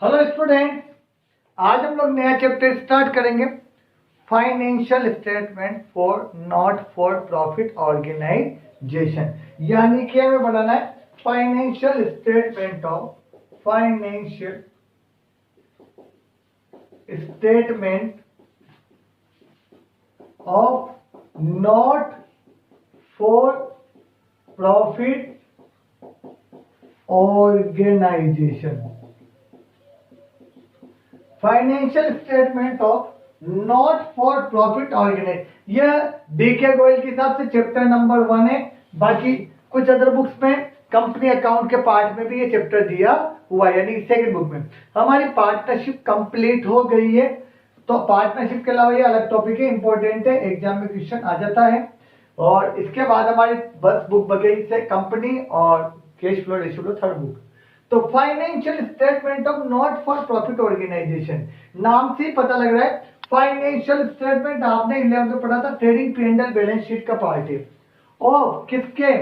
Hello student, आज हम लोग नया चैप्टर स्टार्ट करेंगे। Financial statement for not for profit organisation, यानी कि हमें बनाना है financial statement of not for profit organisation. Financial statement of not for profit organise, यह डीके गोयल के हिसाब से चैप्टर नंबर 1 है। बाकी कुछ अदर बुक्स में कंपनी अकाउंट के पार्ट में भी ये चैप्टर दिया हुआ है, यानी सेकंड बुक में। हमारी पार्टनरशिप कंप्लीट हो गई है, तो पार्टनरशिप के अलावा ये अलग टॉपिक है, इंपॉर्टेंट है, एग्जाम में क्वेश्चन आ जाता है। और इसके बाद हमारी बस बुक बगैर से कंपनी और cash flow ratio third book. तो financial statement of not for profit organisation, नाम से ही पता लग रहा है फाइनेंशियल स्टेटमेंट आपने 11th में पढ़ा था, ट्रेडिंग P&L बैलेंस शीट का पार्ट है। और किसके?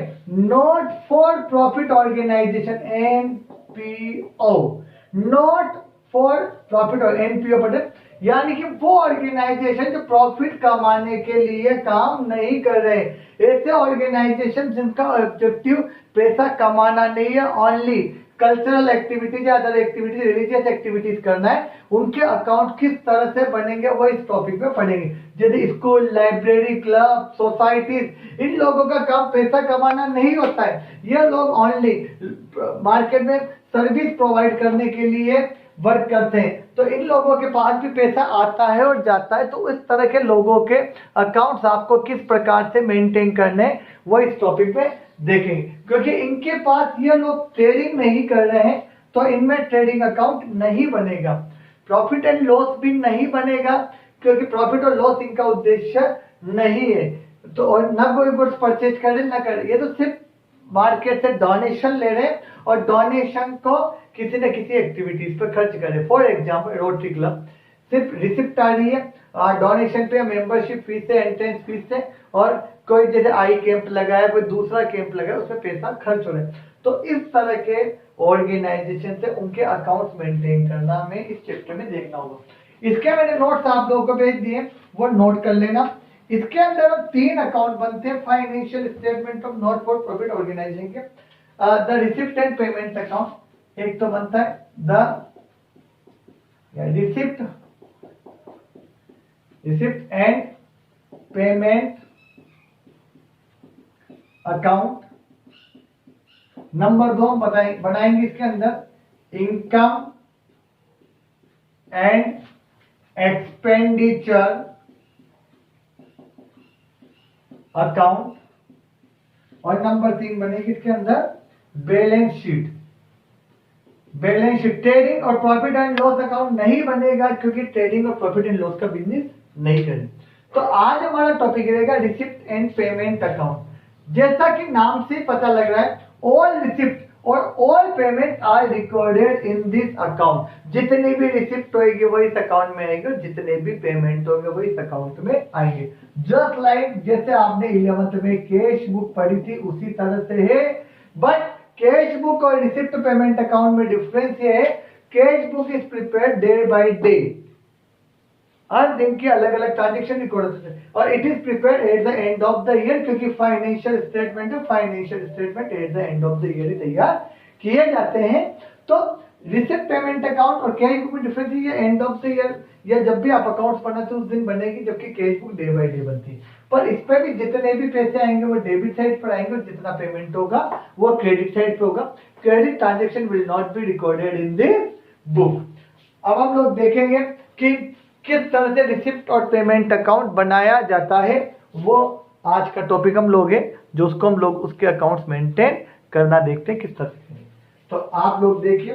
Not for profit organisation, NPO, not for profit और NPO पढ़े, यानी कि वो ऑर्गेनाइजेशन जो प्रॉफिट कमाने के लिए काम नहीं कर रहे। ऐसे ऑर्गेनाइजेशन जिनका ऑब्जेक्टिव पैसा कमाना नहीं है, ओनली कल्चरल एक्टिविटीज या अदर एक्टिविटीज, रिलीजियस एक्टिविटीज करना है, उनके अकाउंट किस तरह से बनेंगे वो इस टॉपिक में पढ़ेंगे। जैसे स्कूल, लाइब्रेरी, क्लब, सोसाइटीज, इन लोगों का काम पैसा कमाना नहीं होता है। ये लोग ओनली मार्केट में सर्विस प्रोवाइड करने के लिए वर्क करते हैं। तो इन लोगों के पास भी पैसा आता है और जाता है, तो इस तरह के लोगों के अकाउंट्स आपको किस प्रकार से मेंटेन करने वो इस टॉपिक में देखेंगे। क्योंकि इनके पास ये लोग ट्रेडिंग नहीं कर रहे हैं, तो इनमें ट्रेडिंग अकाउंट नहीं बनेगा, प्रॉफिट एंड लॉस भी नहीं बनेगा, क्योंकि प्रॉफिट और लॉस इनका उद्देश्य नहीं है। तो और न कोई गुड्स परचेज करे न करे, ये तो सिर्फ मार्केट से डोनेशन ले रहे हैं और डोनेशन को किसी न किसी एक्टिविटीज पर खर्च करें। फॉर एग्जाम्पल रोटरी क्लब सिर्फ रिसिप्ट आ रही है डोनेशन पे, मेंबरशिप फीस से, एंट्रेंस फीस से, और कोई जैसे आई कैंप लगाया, कोई दूसरा कैंप लगाया, उसमें पैसा खर्च हो रहा है। तो इस तरह के ऑर्गेनाइजेशन से उनके अकाउंट्स मेंटेन करना हमें इस चैप्टर में देखना होगा। इसके मैंने नोट्स आप लोगों को भेज दिए, वो नोट कर लेना। इसके अंदर अब 3 अकाउंट बनते हैं financial statement of not for profit organisation के। The receipt and payment account एक तो बनता है the receipt and payment account. Number 2 हम बनाएंगे इसके अंदर इनकम एंड एक्सपेंडिचर अकाउंट। और नंबर 3 बनेगी इसके अंदर बैलेंस शीट। ट्रेडिंग और प्रॉफिट एंड लॉस अकाउंट नहीं बनेगा, क्योंकि ट्रेडिंग और प्रॉफिट एंड लॉस का बिजनेस नहीं करें। तो आज हमारा टॉपिक रहेगा रिसिप्ट एंड पेमेंट अकाउंट। जैसा कि नाम से पता लग रहा है, ऑल रिसिप्ट और all payment are recorded in this account. जितनी भी रिसिप्ट होगी वो इस अकाउंट में आएंगे, जितने भी पेमेंट होंगे वो इस अकाउंट में आएंगे। जस्ट लाइक जैसे आपने 11th में कैश बुक पढ़ी थी, उसी तरह से है। बट कैश बुक और रिसिप्ट पेमेंट अकाउंट में डिफरेंस ये है, cash book is prepared day by day, हर दिन की अलग अलग ट्रांजेक्शन रिकॉर्ड होते हैं, और it is prepared at the end of the year, क्योंकि financial statement at the end of the year तैयार किए जाते हैं। तो रिसिप्ट पेमेंट अकाउंट और कैश बुक में डिफरेंस है, एंड ऑफ द ईयर या जब भी आप अकाउंट्स बनाते उस दिन बनेगी, जबकि cash book day by day बनती है। पर इस पे भी जितने भी पैसे आएंगे वो डेबिट साइड पर आएंगे, और जितना पेमेंट होगा वो क्रेडिट साइड पे होगा। Credit transaction will not be recorded in this book. अब हम लोग देखेंगे कि किस तरह से रिसिप्ट और पेमेंट अकाउंट बनाया जाता है, वो आज का टॉपिक हम लोग है, जो उसको हम लोग उसके अकाउंट्स मेंटेन करना देखते हैं किस तरह से। तो आप लोग देखिए,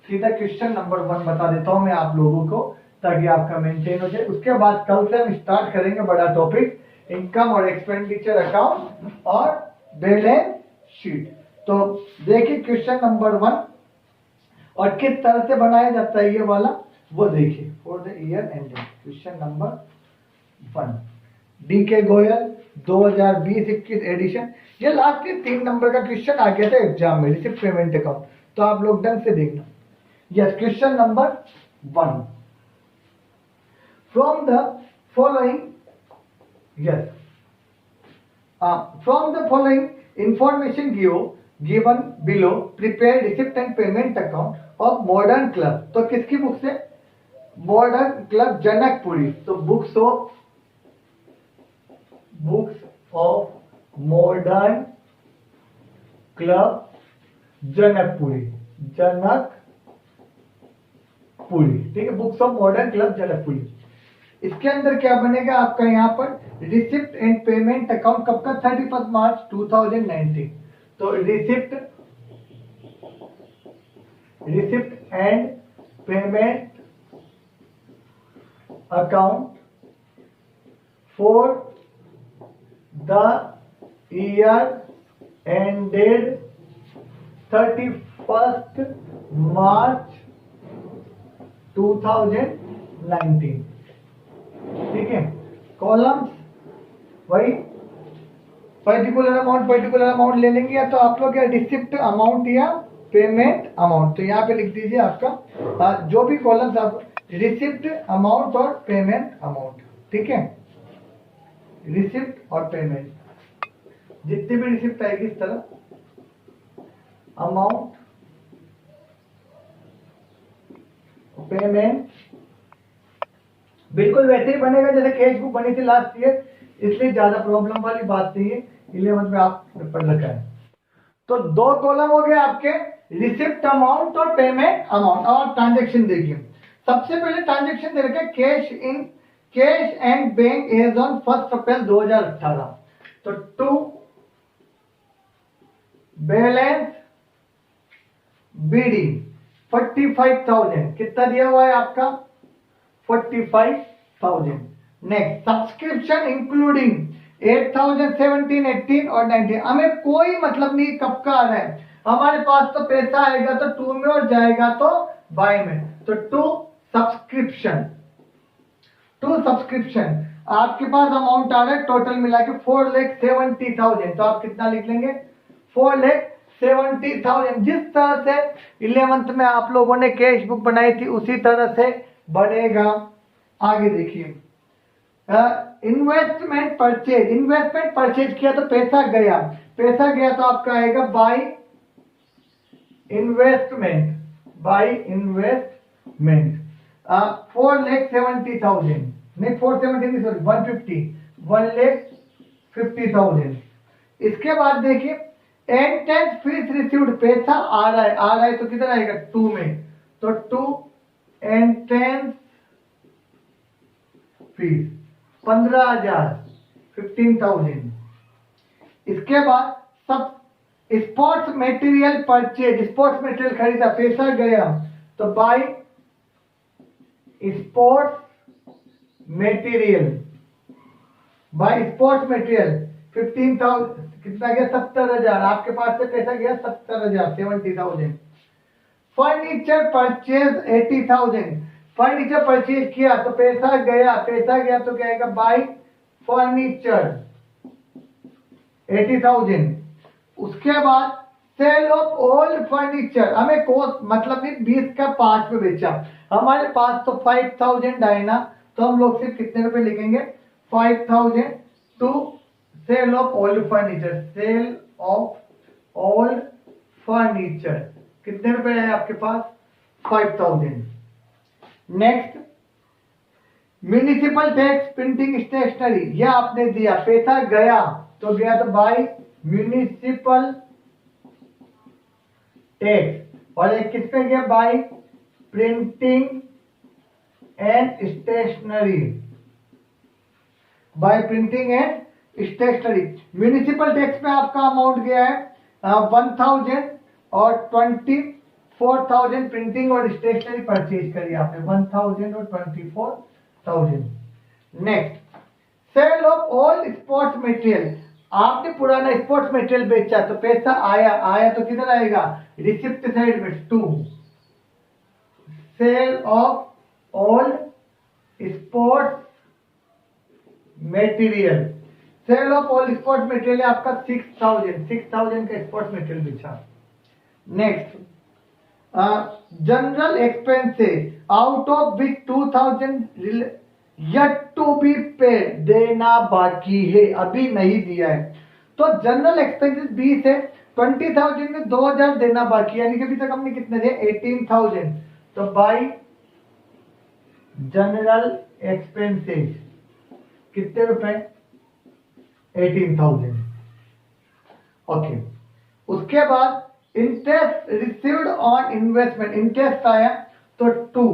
सीधा क्वेश्चन नंबर 1 बता देता हूं मैं आप लोगों को, ताकि आपका मेंटेन हो जाए। उसके बाद कल से हम स्टार्ट करेंगे बड़ा टॉपिक, इनकम और एक्सपेंडिचर अकाउंट और बैलेंस शीट। तो देखिए क्वेश्चन नंबर 1, और किस तरह से बनाया जाता है ये वाला वो देखिए। For the year ending, question number 1, DK Goyal 2020-21 edition. ये लास्ट के 3 नंबर का क्वेश्चन आ गया था एग्जाम में, रिसिप्ट पेमेंट अकाउंट। तो आप लोग ढंग से देखना, Yes, question number 1. From the following, yes, from the following information given below, prepare receipt and payment account of Modern Club. तो किसकी बुक से? Modern club Janakpuri. तो books of modern club Janakpuri. ठीक है, books of modern club Janakpuri. इसके अंदर क्या बनेगा आपका यहाँ पर? Receipt and payment account. कब का? 31 मार्च 2019. तो receipt and payment account for the year ended 31st March 2019. ठीक है, कॉलम्स वही पर्टिकुलर अमाउंट ले लेंगे, या तो आप लोग या रिसिप्ट अमाउंट या पेमेंट अमाउंट. तो यहाँ पे लिख दीजिए आपका जो भी कॉलम्स आप रिसिप्ट अमाउंट और पेमेंट अमाउंट. ठीक है, रिसिप्ट और पेमेंट, जितनी भी रिसिप्ट आएगी इस तरह, अमाउंट, पेमेंट, बिल्कुल वैसे ही बनेगा जैसे कैश बुक बनी थी लास्ट ईयर, इसलिए ज्यादा प्रॉब्लम वाली बात नहीं है. 11 में आप पढ़ रखा है. तो 2 कॉलम हो गए आपके, रिसिप्ट अमाउंट और पेमेंट अमाउंट. और ट्रांजेक्शन देखिए, सबसे पहले ट्रांजेक्शन दे रखा है cash and bank as on 1 April 2018. तो टू बैलेंस बीडी 45,000. कितना दिया हुआ है आपका? 45,000. नेक्स्ट, सब्सक्रिप्शन इंक्लूडिंग 8,000, 17, 18 और 19. हमें कोई मतलब नहीं कब का आ रहा है. हमारे पास तो पैसा आएगा तो 2 में और जाएगा तो बाय में. तो टू सब्सक्रिप्शन आपके पास अमाउंट आ रहा है टोटल मिला के 4,70,000. तो आप कितना लिख लेंगे? 4,70,000. जिस तरह से 11th में आप लोगों ने कैश बुक बनाई थी उसी तरह से बनेगा. आगे देखिए, इन्वेस्टमेंट परचेज किया तो पैसा गया तो आपका आएगा बाय इन्वेस्टमेंट. 4,70,000 नहीं, 470 नहीं, सॉरी 150,000. इसके बाद देखिए, एंट्रेंस फीस रिसीव्ड, पैसा आ रहा है तो किधर आएगा? 2 में. तो 2 एंट्रेंस फीस 15,000, 15,000. इसके बाद सब sports material purchase, sports material खरीदा, पैसा गया तो बाय स्पोर्ट्स मटेरियल 15,000. कितना गया? 70,000. आपके पास से पैसा गया 70,000, 70,000. Furniture purchase 80,000. फर्नीचर परचेज किया तो पैसा गया तो क्या आएगा? Bye furniture 80,000. उसके बाद सेल ऑफ ओल्ड फर्नीचर, हमें कोस्ट मतलब नहीं 20 का 5 में बेचा. हमारे पास तो 5,000 आए ना, तो हम लोग सिर्फ कितने रुपए लिखेंगे? 5,000 to sale of old furniture. कितने रुपए है आपके पास? 5,000. Next, municipal tax printing stationery, यह आपने दिया, पैसा गया तो बाय म्यूनिसिपल टैक्स. और एक किस पे गया? By printing and stationery. Municipal tax में आपका अमाउंट गया है 1,000 और 24,000 प्रिंटिंग और स्टेशनरी परचेज करी आपने, 1,000 और 24,000. Next, sale of all sports material, आपने पुराना स्पोर्ट्स मटेरियल बेचा तो पैसा आया तो किधर आएगा? रिसिप्ट साइड में. 2 sale of all sports material. Sale of all sports material आपका 6,000 का स्पोर्ट्स मटेरियल बेचा. Next, general expenses out of which 2000 yet to be paid, देना बाकी है, अभी नहीं दिया है। तो जनरल एक्सपेंसेस 20 है, 20,000 में 2,000 देना बाकी, यानी कि अभी तक हमने कितने दिए 18,000। तो बाई जनरल एक्सपेंसेस कितने रुपए 18,000। ओके, उसके बाद interest received on investment, interest आया तो 2,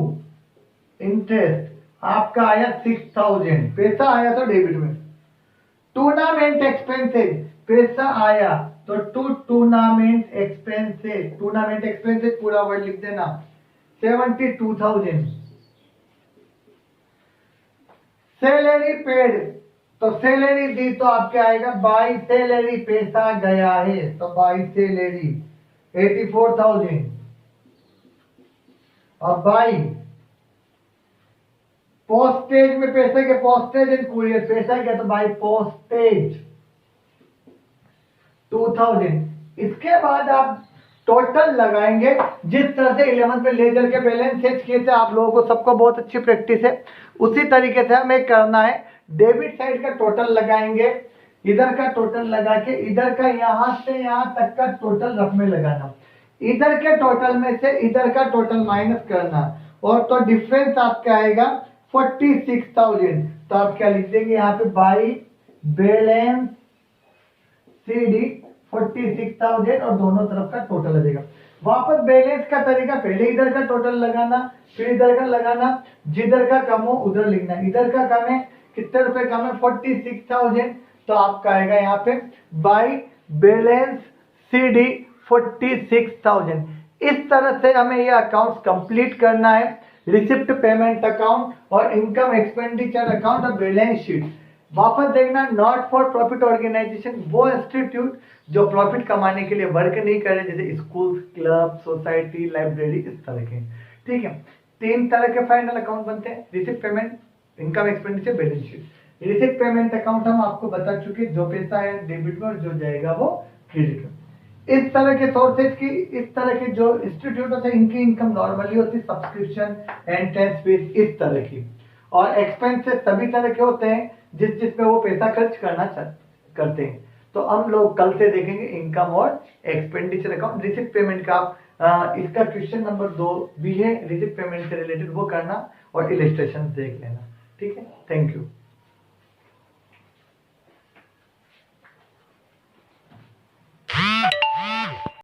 इंटरेस्ट आपका आया 6,000, पैसा आया तो डेबिट में। टूर्नामेंट एक्सपेंसेस पैसा आया तो 2 टूर्नामेंट एक्सपेंसेस, टूर्नामेंट एक्सपेंसेस पूरा वर्ड लिख देना 72,000। सैलरी पेड, तो सैलरी दी तो आपके आएगा बाई सैलरी, पैसा गया है तो बाई सैलरी 84,000। और बाई पोस्टेज में पैसे के, पोस्टेज एंड कुरियर पैसा गया तो बाई पोस्टेज 2,000। इसके बाद आप टोटल लगाएंगे, जिस तरह से 11th में लेजर के बैलेंस शीट किए थे, आप लोगों को सबको बहुत अच्छी प्रैक्टिस है, उसी तरीके से हमें करना है। डेबिट साइड का टोटल लगाएंगे, इधर का टोटल लगा के इधर का यहां से यहां तक का टोटल रफ में लगाना, इधर के टोटल में से इधर का टोटल माइनस करना, और तो डिफरेंस आपका आएगा 46,000। तो आप क्या लिख देंगे यहाँ पे बाई बैलेंस CD 46,000 और दोनों तरफ का टोटल लगेगा। वापस बैलेंस का तरीका, पहले इधर का टोटल लगाना, फिर इधर का लगाना, जिधर का कम हो उधर लिखना। इधर का कम है, कितने रुपए कम है 46,000, तो आपका आएगा यहाँ पे बाई बैलेंस CD 46,000। इस तरह से हमें ये अकाउंट कंप्लीट करना है, रिसिप्ट पेमेंट अकाउंट और इनकम एक्सपेंडिचर अकाउंट और बैलेंस शीट। वापस देखना, नॉट फॉर प्रॉफिट ऑर्गेनाइजेशन वो इंस्टीट्यूट जो प्रॉफिट कमाने के लिए वर्क नहीं करे, जैसे स्कूल, क्लब, सोसाइटी, लाइब्रेरी, इस तरह के। ठीक है, 3 तरह के फाइनल अकाउंट बनते हैं, receipt payment, income expenditure, balance sheet. Receipt payment account हम आपको बता चुके, जो पैसा है डेबिट में और जो जाएगा वो क्रेडिट में। इस तरह के सोर्सेज की, इस तरह के जो इंस्टीट्यूट होते हैं इनकी इनकम नॉर्मली होती है सब्सक्रिप्शन, एंट्रेंस फीस, इस तरह की। और एक्सपेंसेस सभी तरह के होते हैं जिसमें वो पैसा खर्च करना करते हैं। तो हम लोग कल से देखेंगे इनकम और एक्सपेंडिचर अकाउंट। रिसिप्ट पेमेंट का इसका क्वेश्चन नंबर 2 भी है, रिसिप्ट पेमेंट से रिलेटेड, वो करना और इलस्ट्रेशन देख लेना। ठीक है, थैंक यू।